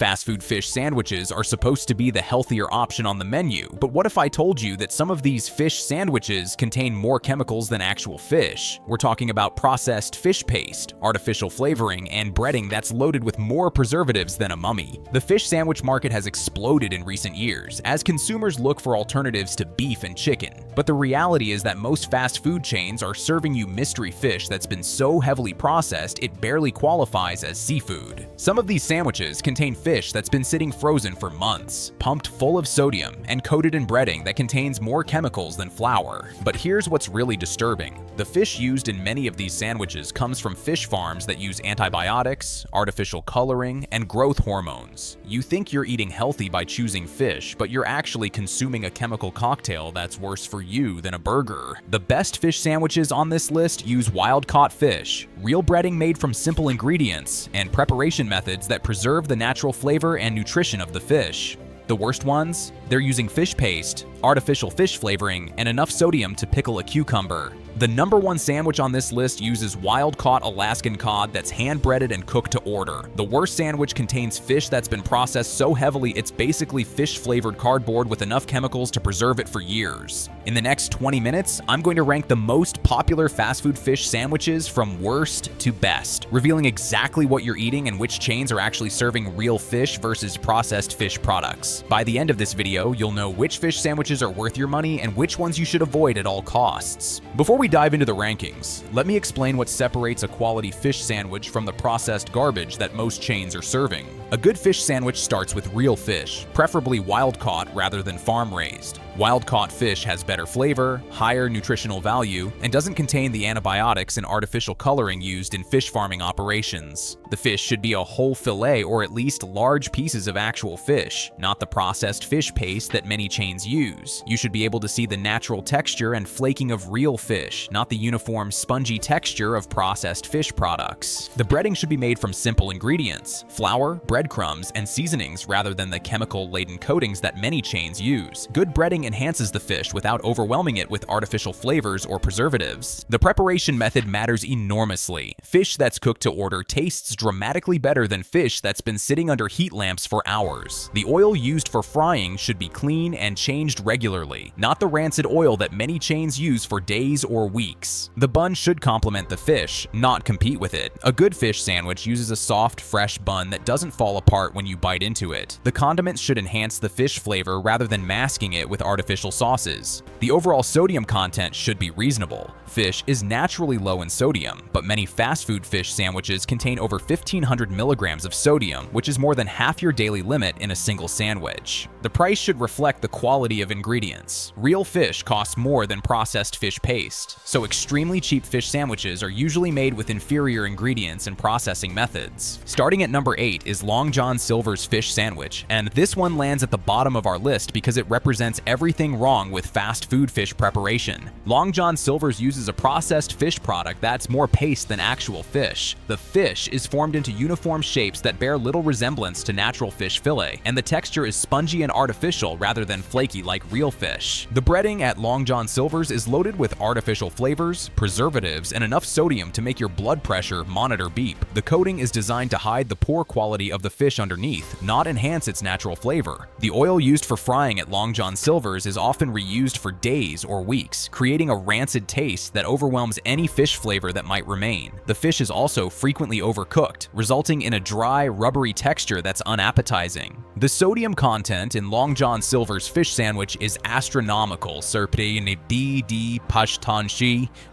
Fast food fish sandwiches are supposed to be the healthier option on the menu, but what if I told you that some of these fish sandwiches contain more chemicals than actual fish? We're talking about processed fish paste, artificial flavoring, and breading that's loaded with more preservatives than a mummy. The fish sandwich market has exploded in recent years as consumers look for alternatives to beef and chicken. But the reality is that most fast food chains are serving you mystery fish that's been so heavily processed it barely qualifies as seafood. Some of these sandwiches contain fish that's been sitting frozen for months, pumped full of sodium, and coated in breading that contains more chemicals than flour. But here's what's really disturbing. The fish used in many of these sandwiches comes from fish farms that use antibiotics, artificial coloring, and growth hormones. You think you're eating healthy by choosing fish, but you're actually consuming a chemical cocktail that's worse for you than a burger. The best fish sandwiches on this list use wild-caught fish, real breading made from simple ingredients, and preparation methods that preserve the natural flavor and nutrition of the fish. The worst ones? They're using fish paste, artificial fish flavoring, and enough sodium to pickle a cucumber. The number one sandwich on this list uses wild-caught Alaskan cod that's hand-breaded and cooked to order. The worst sandwich contains fish that's been processed so heavily it's basically fish-flavored cardboard with enough chemicals to preserve it for years. In the next 20 minutes, I'm going to rank the most popular fast food fish sandwiches from worst to best, revealing exactly what you're eating and which chains are actually serving real fish versus processed fish products. By the end of this video, you'll know which fish sandwiches are worth your money and which ones you should avoid at all costs. Before we dive into the rankings, let me explain what separates a quality fish sandwich from the processed garbage that most chains are serving. A good fish sandwich starts with real fish, preferably wild-caught rather than farm-raised. Wild-caught fish has better flavor, higher nutritional value, and doesn't contain the antibiotics and artificial coloring used in fish farming operations. The fish should be a whole fillet or at least large pieces of actual fish, not the processed fish paste that many chains use. You should be able to see the natural texture and flaking of real fish, not the uniform spongy texture of processed fish products. The breading should be made from simple ingredients, flour, breadcrumbs, and seasonings rather than the chemical-laden coatings that many chains use. Good breading enhances the fish without overwhelming it with artificial flavors or preservatives. The preparation method matters enormously. Fish that's cooked to order tastes dramatically better than fish that's been sitting under heat lamps for hours. The oil used for frying should be clean and changed regularly, not the rancid oil that many chains use for days or weeks. The bun should complement the fish, not compete with it. A good fish sandwich uses a soft, fresh bun that doesn't fall apart when you bite into it. The condiments should enhance the fish flavor rather than masking it with artificial sauces. The overall sodium content should be reasonable. Fish is naturally low in sodium, but many fast food fish sandwiches contain over 1,500 milligrams of sodium, which is more than half your daily limit in a single sandwich. The price should reflect the quality of ingredients. Real fish costs more than processed fish paste, so extremely cheap fish sandwiches are usually made with inferior ingredients and processing methods. Starting at number 8 is Long John Silver's fish sandwich, and this one lands at the bottom of our list because it represents everything wrong with fast food fish preparation. Long John Silver's uses a processed fish product that's more paste than actual fish. The fish is formed into uniform shapes that bear little resemblance to natural fish fillet, and the texture is spongy and artificial rather than flaky like real fish. The breading at Long John Silver's is loaded with artificial flavors, preservatives, and enough sodium to make your blood pressure monitor beep. The coating is designed to hide the poor quality of the fish underneath, not enhance its natural flavor. The oil used for frying at Long John Silver's is often reused for days or weeks, creating a rancid taste that overwhelms any fish flavor that might remain. The fish is also frequently overcooked, resulting in a dry, rubbery texture that's unappetizing. The sodium content in Long John Silver's fish sandwich is astronomical,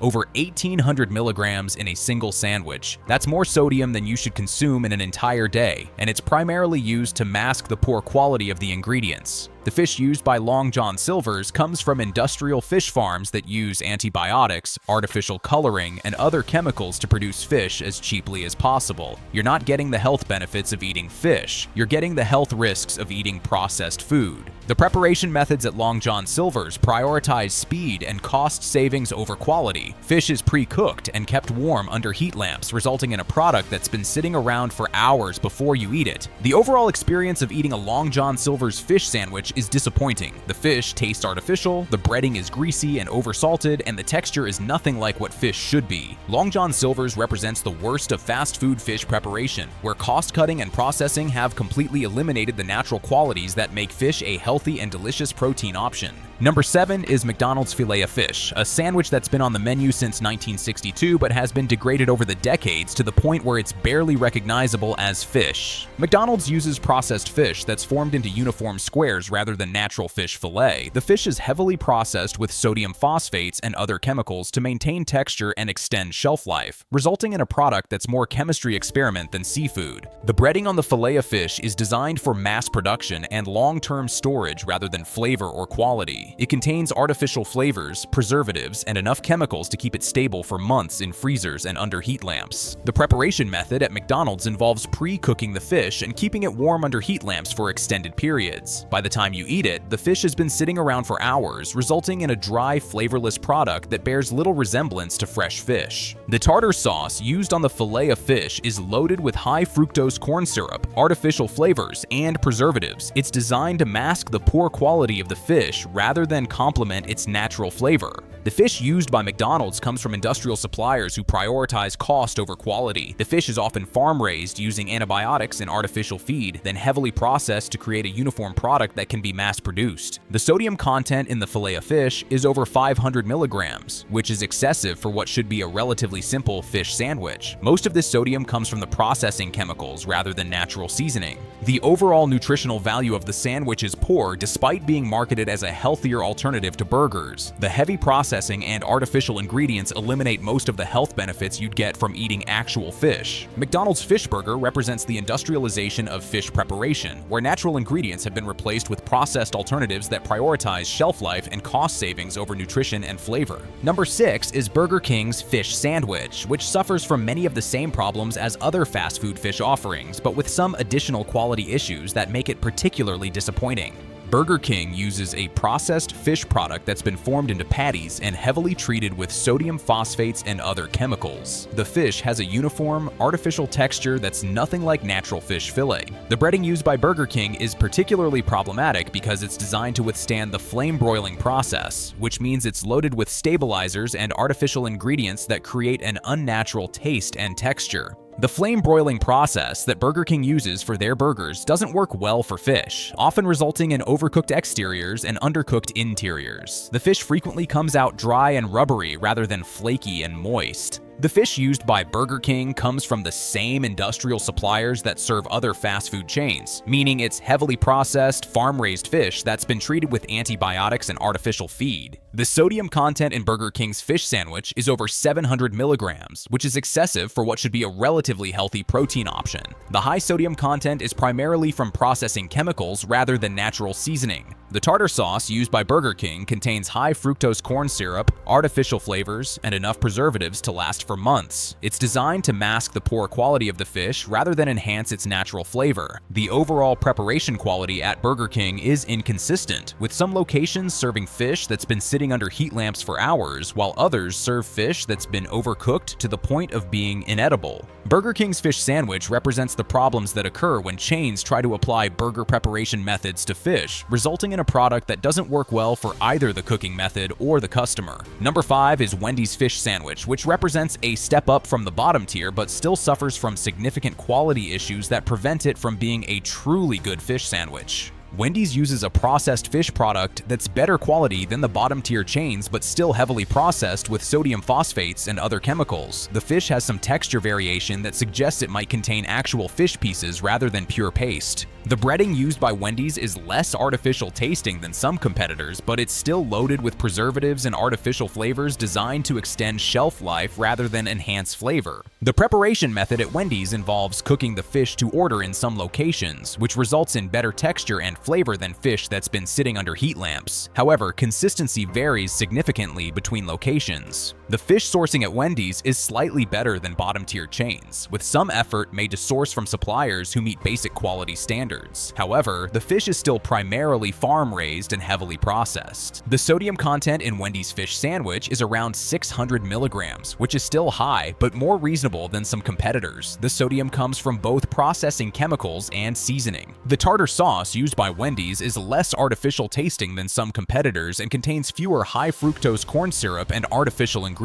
over 1,800 milligrams in a single sandwich. That's more sodium than you should consume in an entire day, and it's primarily used to mask the poor quality of the ingredients. The fish used by Long John Silver's comes from industrial fish farms that use antibiotics, artificial coloring, and other chemicals to produce fish as cheaply as possible. You're not getting the health benefits of eating fish, you're getting the health risks of eating processed food. The preparation methods at Long John Silver's prioritize speed and cost savings over quality. Fish is pre-cooked and kept warm under heat lamps, resulting in a product that's been sitting around for hours before you eat it. The overall experience of eating a Long John Silver's fish sandwich is disappointing. The fish tastes artificial, the breading is greasy and oversalted, and the texture is nothing like what fish should be. Long John Silver's represents the worst of fast food fish preparation, where cost-cutting and processing have completely eliminated the natural qualities that make fish a healthy and delicious protein option. Number 7 is McDonald's Filet-O-Fish, a sandwich that's been on the menu since 1962 but has been degraded over the decades to the point where it's barely recognizable as fish. McDonald's uses processed fish that's formed into uniform squares rather than natural fish fillet. The fish is heavily processed with sodium phosphates and other chemicals to maintain texture and extend shelf life, resulting in a product that's more chemistry experiment than seafood. The breading on the Filet-O-Fish is designed for mass production and long-term storage rather than flavor or quality. It contains artificial flavors, preservatives, and enough chemicals to keep it stable for months in freezers and under heat lamps. The preparation method at McDonald's involves pre-cooking the fish and keeping it warm under heat lamps for extended periods. By the time you eat it, the fish has been sitting around for hours, resulting in a dry, flavorless product that bears little resemblance to fresh fish. The tartar sauce used on the Filet-O-Fish is loaded with high fructose corn syrup, artificial flavors, and preservatives. It's designed to mask the poor quality of the fish rather than complement its natural flavor. The fish used by McDonald's comes from industrial suppliers who prioritize cost over quality. The fish is often farm-raised using antibiotics and artificial feed, then heavily processed to create a uniform product that can be mass-produced. The sodium content in the Filet-O-Fish is over 500 milligrams, which is excessive for what should be a relatively simple fish sandwich. Most of this sodium comes from the processing chemicals rather than natural seasoning. The overall nutritional value of the sandwich is poor despite being marketed as a healthier alternative to burgers. The heavy processing and artificial ingredients eliminate most of the health benefits you'd get from eating actual fish. McDonald's Fish Burger represents the industrialization of fish preparation, where natural ingredients have been replaced with processed alternatives that prioritize shelf life and cost savings over nutrition and flavor. Number 6 is Burger King's Fish Sandwich, which suffers from many of the same problems as other fast food fish offerings, but with some additional quality issues that make it particularly disappointing. Burger King uses a processed fish product that's been formed into patties and heavily treated with sodium phosphates and other chemicals. The fish has a uniform, artificial texture that's nothing like natural fish fillet. The breading used by Burger King is particularly problematic because it's designed to withstand the flame broiling process, which means it's loaded with stabilizers and artificial ingredients that create an unnatural taste and texture. The flame broiling process that Burger King uses for their burgers doesn't work well for fish, often resulting in overcooked exteriors and undercooked interiors. The fish frequently comes out dry and rubbery rather than flaky and moist. The fish used by Burger King comes from the same industrial suppliers that serve other fast food chains, meaning it's heavily processed, farm-raised fish that's been treated with antibiotics and artificial feed. The sodium content in Burger King's fish sandwich is over 700 milligrams, which is excessive for what should be a relatively healthy protein option. The high sodium content is primarily from processing chemicals rather than natural seasoning. The tartar sauce used by Burger King contains high fructose corn syrup, artificial flavors, and enough preservatives to last for months. It's designed to mask the poor quality of the fish rather than enhance its natural flavor. The overall preparation quality at Burger King is inconsistent, with some locations serving fish that's been sitting under heat lamps for hours, while others serve fish that's been overcooked to the point of being inedible. Burger King's fish sandwich represents the problems that occur when chains try to apply burger preparation methods to fish, resulting in a product that doesn't work well for either the cooking method or the customer. Number 5 is Wendy's fish sandwich, which represents a step up from the bottom tier but still suffers from significant quality issues that prevent it from being a truly good fish sandwich. Wendy's uses a processed fish product that's better quality than the bottom tier chains but still heavily processed with sodium phosphates and other chemicals. The fish has some texture variation that suggests it might contain actual fish pieces rather than pure paste. The breading used by Wendy's is less artificial tasting than some competitors, but it's still loaded with preservatives and artificial flavors designed to extend shelf life rather than enhance flavor. The preparation method at Wendy's involves cooking the fish to order in some locations, which results in better texture and flavor than fish that's been sitting under heat lamps. However, consistency varies significantly between locations. The fish sourcing at Wendy's is slightly better than bottom-tier chains, with some effort made to source from suppliers who meet basic quality standards. However, the fish is still primarily farm-raised and heavily processed. The sodium content in Wendy's fish sandwich is around 600 milligrams, which is still high, but more reasonable than some competitors. The sodium comes from both processing chemicals and seasoning. The tartar sauce used by Wendy's is less artificial tasting than some competitors and contains fewer high-fructose corn syrup and artificial ingredients.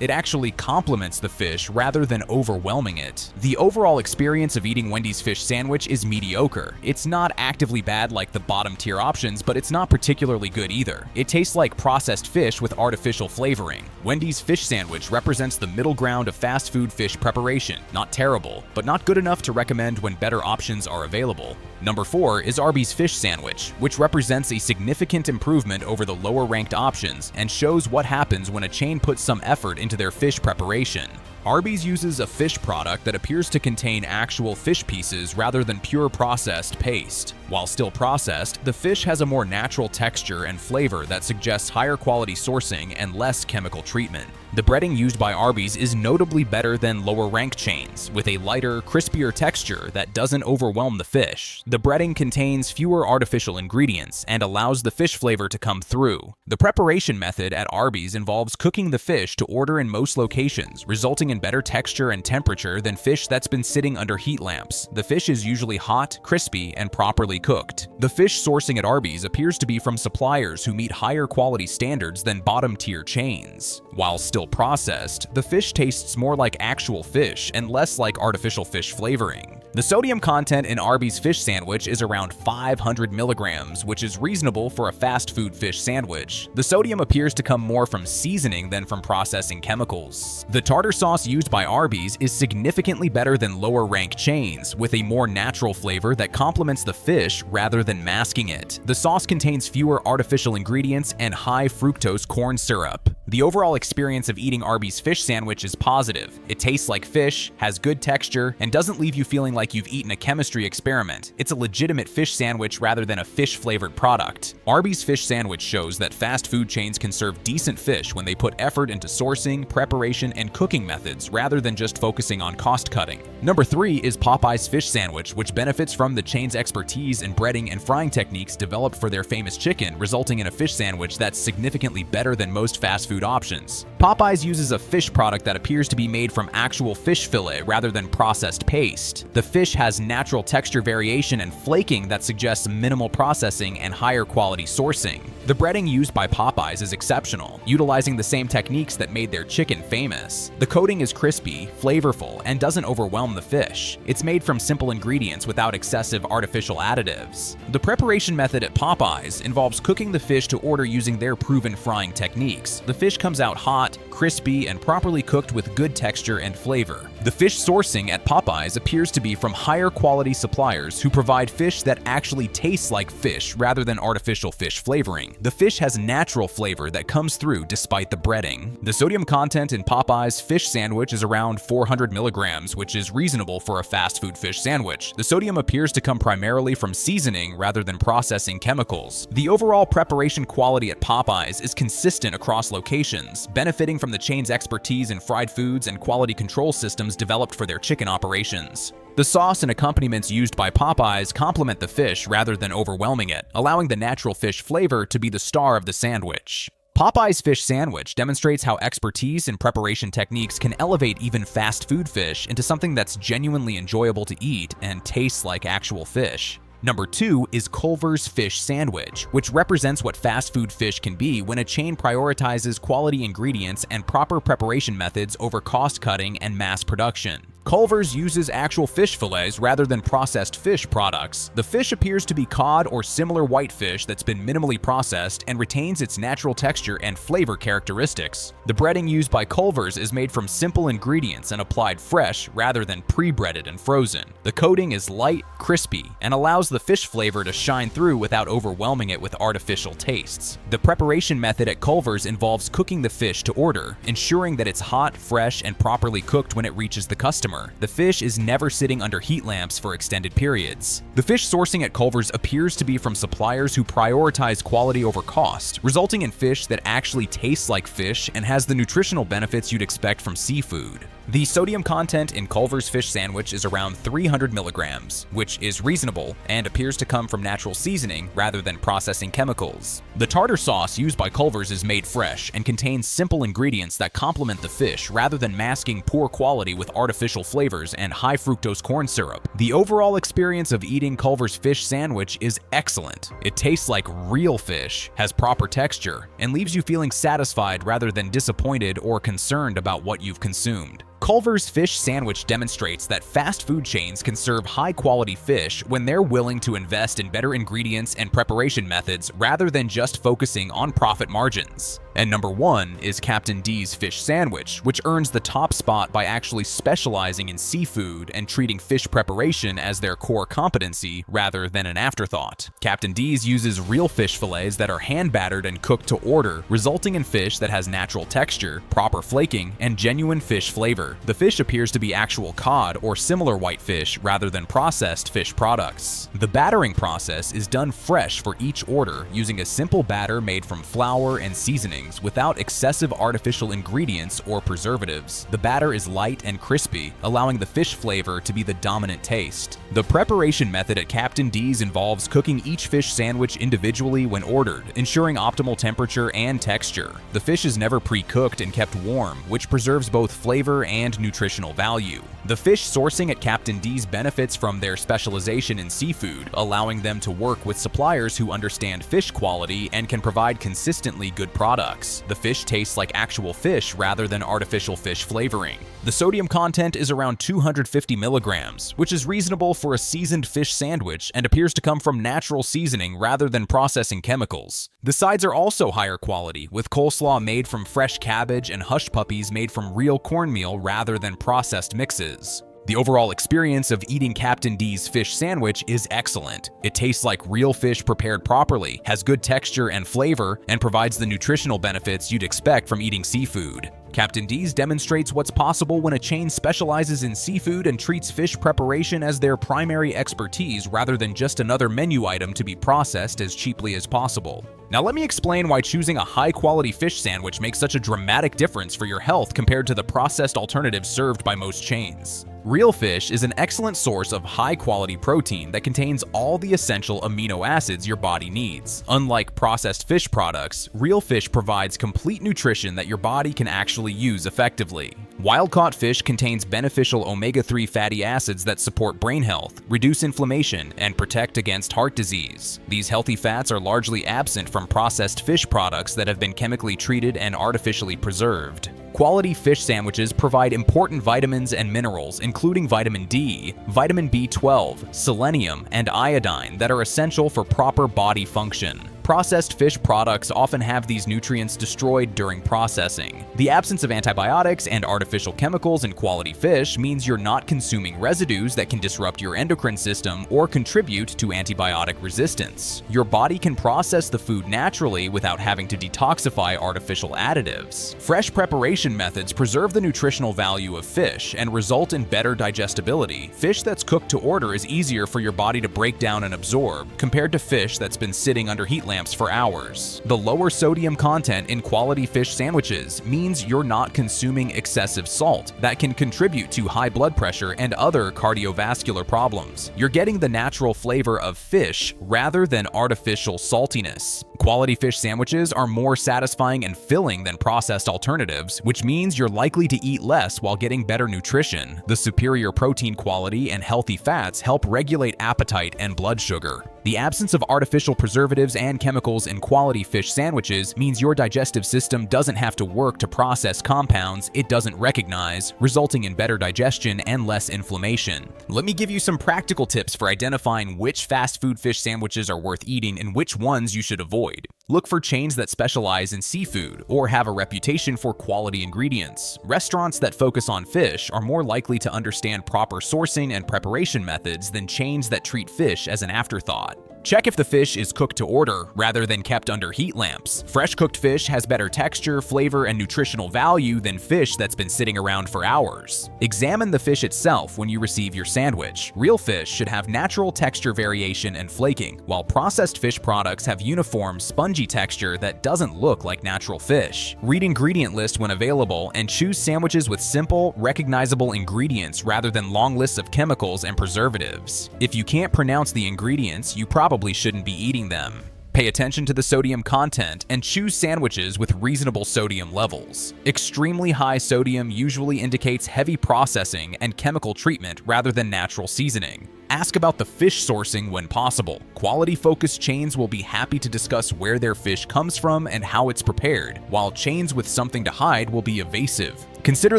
It actually complements the fish rather than overwhelming it. The overall experience of eating Wendy's fish sandwich is mediocre. It's not actively bad like the bottom-tier options, but it's not particularly good either. It tastes like processed fish with artificial flavoring. Wendy's fish sandwich represents the middle ground of fast food fish preparation. Not terrible, but not good enough to recommend when better options are available. Number 4 is Arby's fish sandwich, which represents a significant improvement over the lower-ranked options and shows what happens when a chain puts some effort into their fish preparation. Arby's uses a fish product that appears to contain actual fish pieces rather than pure processed paste. While still processed, the fish has a more natural texture and flavor that suggests higher quality sourcing and less chemical treatment. The breading used by Arby's is notably better than lower-ranked chains, with a lighter, crispier texture that doesn't overwhelm the fish. The breading contains fewer artificial ingredients and allows the fish flavor to come through. The preparation method at Arby's involves cooking the fish to order in most locations, resulting in better texture and temperature than fish that's been sitting under heat lamps. The fish is usually hot, crispy, and properly cooked. The fish sourcing at Arby's appears to be from suppliers who meet higher quality standards than bottom-tier chains. While still processed, the fish tastes more like actual fish and less like artificial fish flavoring. The sodium content in Arby's fish sandwich is around 500 milligrams, which is reasonable for a fast food fish sandwich. The sodium appears to come more from seasoning than from processing chemicals. The tartar sauce used by Arby's is significantly better than lower-ranked chains, with a more natural flavor that complements the fish rather than masking it. The sauce contains fewer artificial ingredients and high fructose corn syrup. The overall experience of eating Arby's fish sandwich is positive. It tastes like fish, has good texture, and doesn't leave you feeling like you've eaten a chemistry experiment. It's a legitimate fish sandwich rather than a fish-flavored product. Arby's fish sandwich shows that fast food chains can serve decent fish when they put effort into sourcing, preparation, and cooking methods rather than just focusing on cost-cutting. Number 3 is Popeyes fish sandwich, which benefits from the chain's expertise in breading and frying techniques developed for their famous chicken, resulting in a fish sandwich that's significantly better than most fast food options. Popeyes uses a fish product that appears to be made from actual fish fillet rather than processed paste. The fish has natural texture variation and flaking that suggests minimal processing and higher quality sourcing. The breading used by Popeyes is exceptional, utilizing the same techniques that made their chicken famous. The coating is crispy, flavorful, and doesn't overwhelm the fish. It's made from simple ingredients without excessive artificial additives. The preparation method at Popeyes involves cooking the fish to order using their proven frying techniques. The fish comes out hot, crispy, and properly cooked with good texture and flavor. The fish sourcing at Popeyes appears to be from higher quality suppliers who provide fish that actually tastes like fish rather than artificial fish flavoring. The fish has natural flavor that comes through despite the breading. The sodium content in Popeyes fish sandwich is around 400 milligrams, which is reasonable for a fast food fish sandwich. The sodium appears to come primarily from seasoning rather than processing chemicals. The overall preparation quality at Popeyes is consistent across locations, benefiting from the chain's expertise in fried foods and quality control systems developed for their chicken operations. The sauce and accompaniments used by Popeyes complement the fish rather than overwhelming it, allowing the natural fish flavor to be the star of the sandwich. Popeyes fish sandwich demonstrates how expertise and preparation techniques can elevate even fast food fish into something that's genuinely enjoyable to eat and tastes like actual fish. Number 2 is Culver's fish sandwich, which represents what fast food fish can be when a chain prioritizes quality ingredients and proper preparation methods over cost-cutting and mass production. Culver's uses actual fish fillets rather than processed fish products. The fish appears to be cod or similar whitefish that's been minimally processed and retains its natural texture and flavor characteristics. The breading used by Culver's is made from simple ingredients and applied fresh rather than pre-breaded and frozen. The coating is light, crispy, and allows the fish flavor to shine through without overwhelming it with artificial tastes. The preparation method at Culver's involves cooking the fish to order, ensuring that it's hot, fresh, and properly cooked when it reaches the customer. summer. The fish is never sitting under heat lamps for extended periods. The fish sourcing at Culver's appears to be from suppliers who prioritize quality over cost, resulting in fish that actually tastes like fish and has the nutritional benefits you'd expect from seafood. The sodium content in Culver's fish sandwich is around 300 milligrams, which is reasonable and appears to come from natural seasoning rather than processing chemicals. The tartar sauce used by Culver's is made fresh and contains simple ingredients that complement the fish rather than masking poor quality with artificial flavors and high fructose corn syrup. The overall experience of eating Culver's fish sandwich is excellent. It tastes like real fish, has proper texture, and leaves you feeling satisfied rather than disappointed or concerned about what you've consumed. Culver's fish sandwich demonstrates that fast food chains can serve high-quality fish when they're willing to invest in better ingredients and preparation methods rather than just focusing on profit margins. And number 1 is Captain D's fish sandwich, which earns the top spot by actually specializing in seafood and treating fish preparation as their core competency rather than an afterthought. Captain D's uses real fish fillets that are hand-battered and cooked to order, resulting in fish that has natural texture, proper flaking, and genuine fish flavor. The fish appears to be actual cod or similar whitefish rather than processed fish products. The battering process is done fresh for each order using a simple batter made from flour and seasonings without excessive artificial ingredients or preservatives. The batter is light and crispy, allowing the fish flavor to be the dominant taste. The preparation method at Captain D's involves cooking each fish sandwich individually when ordered, ensuring optimal temperature and texture. The fish is never pre-cooked and kept warm, which preserves both flavor and nutritional value. The fish sourcing at Captain D's benefits from their specialization in seafood, allowing them to work with suppliers who understand fish quality and can provide consistently good products. The fish tastes like actual fish rather than artificial fish flavoring. The sodium content is around 250 milligrams, which is reasonable for a seasoned fish sandwich and appears to come from natural seasoning rather than processing chemicals. The sides are also higher quality, with coleslaw made from fresh cabbage and hush puppies made from real cornmeal rather than processed mixes. The overall experience of eating Captain D's fish sandwich is excellent. It tastes like real fish prepared properly, has good texture and flavor, and provides the nutritional benefits you'd expect from eating seafood. Captain D's demonstrates what's possible when a chain specializes in seafood and treats fish preparation as their primary expertise rather than just another menu item to be processed as cheaply as possible. Now let me explain why choosing a high-quality fish sandwich makes such a dramatic difference for your health compared to the processed alternatives served by most chains. Real fish is an excellent source of high-quality protein that contains all the essential amino acids your body needs. Unlike processed fish products, real fish provides complete nutrition that your body can actually use effectively. Wild-caught fish contains beneficial omega-3 fatty acids that support brain health, reduce inflammation, and protect against heart disease. These healthy fats are largely absent from processed fish products that have been chemically treated and artificially preserved. Quality fish sandwiches provide important vitamins and minerals, including vitamin D, vitamin B12, selenium, and iodine that are essential for proper body function. Processed fish products often have these nutrients destroyed during processing. The absence of antibiotics and artificial chemicals in quality fish means you're not consuming residues that can disrupt your endocrine system or contribute to antibiotic resistance. Your body can process the food naturally without having to detoxify artificial additives. Fresh preparation methods preserve the nutritional value of fish and result in better digestibility. Fish that's cooked to order is easier for your body to break down and absorb, compared to fish that's been sitting under heat lamps for hours. The lower sodium content in quality fish sandwiches means you're not consuming excessive salt that can contribute to high blood pressure and other cardiovascular problems. You're getting the natural flavor of fish rather than artificial saltiness. Quality fish sandwiches are more satisfying and filling than processed alternatives, which means you're likely to eat less while getting better nutrition. The superior protein quality and healthy fats help regulate appetite and blood sugar. The absence of artificial preservatives and chemicals in quality fish sandwiches means your digestive system doesn't have to work to process compounds it doesn't recognize, resulting in better digestion and less inflammation. Let me give you some practical tips for identifying which fast food fish sandwiches are worth eating and which ones you should avoid. Look for chains that specialize in seafood or have a reputation for quality ingredients. Restaurants that focus on fish are more likely to understand proper sourcing and preparation methods than chains that treat fish as an afterthought. Check if the fish is cooked to order rather than kept under heat lamps. Fresh cooked fish has better texture, flavor, and nutritional value than fish that's been sitting around for hours. Examine the fish itself when you receive your sandwich. Real fish should have natural texture variation and flaking, while processed fish products have uniform, spongy texture that doesn't look like natural fish. Read ingredient list when available and choose sandwiches with simple, recognizable ingredients rather than long lists of chemicals and preservatives. If you can't pronounce the ingredients, you probably shouldn't be eating them. Pay attention to the sodium content and choose sandwiches with reasonable sodium levels. Extremely high sodium usually indicates heavy processing and chemical treatment rather than natural seasoning. Ask about the fish sourcing when possible. Quality-focused chains will be happy to discuss where their fish comes from and how it's prepared, while chains with something to hide will be evasive. Consider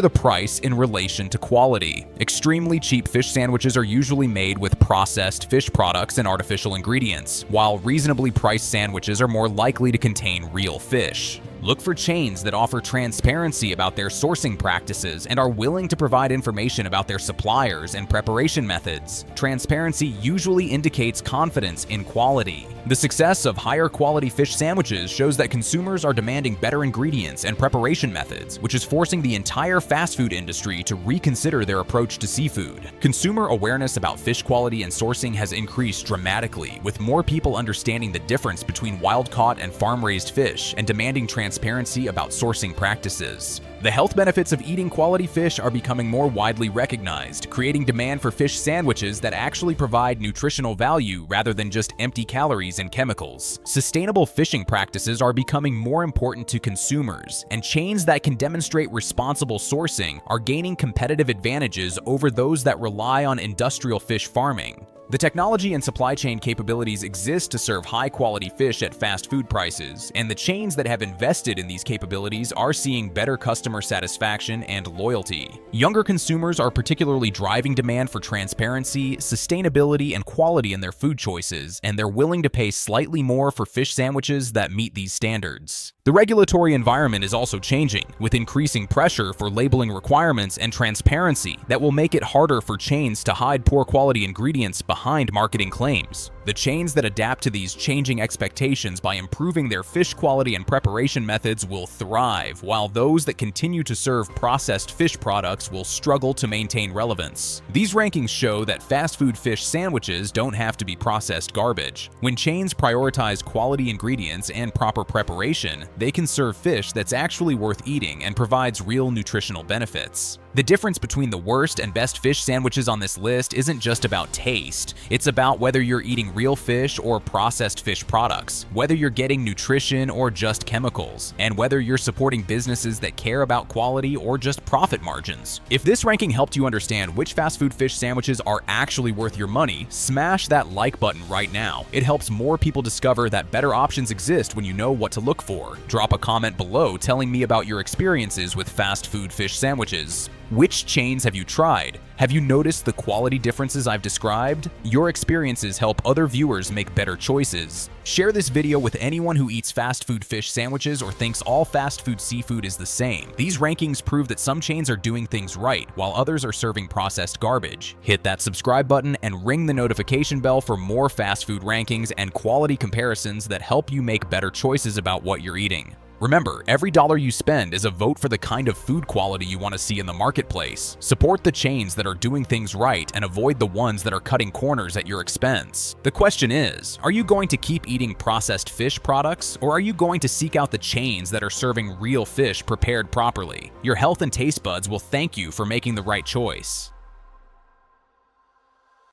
the price in relation to quality. Extremely cheap fish sandwiches are usually made with processed fish products and artificial ingredients, while reasonably priced sandwiches are more likely to contain real fish. Look for chains that offer transparency about their sourcing practices and are willing to provide information about their suppliers and preparation methods. Transparency usually indicates confidence in quality. The success of higher quality fish sandwiches shows that consumers are demanding better ingredients and preparation methods, which is forcing the entire fast food industry to reconsider their approach to seafood. Consumer awareness about fish quality and sourcing has increased dramatically, with more people understanding the difference between wild-caught and farm-raised fish and demanding transparency about sourcing practices. The health benefits of eating quality fish are becoming more widely recognized, creating demand for fish sandwiches that actually provide nutritional value rather than just empty calories and chemicals. Sustainable fishing practices are becoming more important to consumers, and chains that can demonstrate responsible sourcing are gaining competitive advantages over those that rely on industrial fish farming. The technology and supply chain capabilities exist to serve high-quality fish at fast food prices, and the chains that have invested in these capabilities are seeing better customer satisfaction and loyalty. Younger consumers are particularly driving demand for transparency, sustainability, and quality in their food choices, and they're willing to pay slightly more for fish sandwiches that meet these standards. The regulatory environment is also changing, with increasing pressure for labeling requirements and transparency that will make it harder for chains to hide poor quality ingredients behind marketing claims. The chains that adapt to these changing expectations by improving their fish quality and preparation methods will thrive, while those that continue to serve processed fish products will struggle to maintain relevance. These rankings show that fast food fish sandwiches don't have to be processed garbage. When chains prioritize quality ingredients and proper preparation, they can serve fish that's actually worth eating and provides real nutritional benefits. The difference between the worst and best fish sandwiches on this list isn't just about taste. It's about whether you're eating real fish or processed fish products, whether you're getting nutrition or just chemicals, and whether you're supporting businesses that care about quality or just profit margins. If this ranking helped you understand which fast food fish sandwiches are actually worth your money, smash that like button right now. It helps more people discover that better options exist when you know what to look for. Drop a comment below telling me about your experiences with fast food fish sandwiches. Which chains have you tried? Have you noticed the quality differences I've described? Your experiences help other viewers make better choices. Share this video with anyone who eats fast food fish sandwiches or thinks all fast food seafood is the same. These rankings prove that some chains are doing things right, while others are serving processed garbage. Hit that subscribe button and ring the notification bell for more fast food rankings and quality comparisons that help you make better choices about what you're eating. Remember, every dollar you spend is a vote for the kind of food quality you want to see in the marketplace. Support the chains that are doing things right and avoid the ones that are cutting corners at your expense. The question is, are you going to keep eating processed fish products, or are you going to seek out the chains that are serving real fish prepared properly? Your health and taste buds will thank you for making the right choice.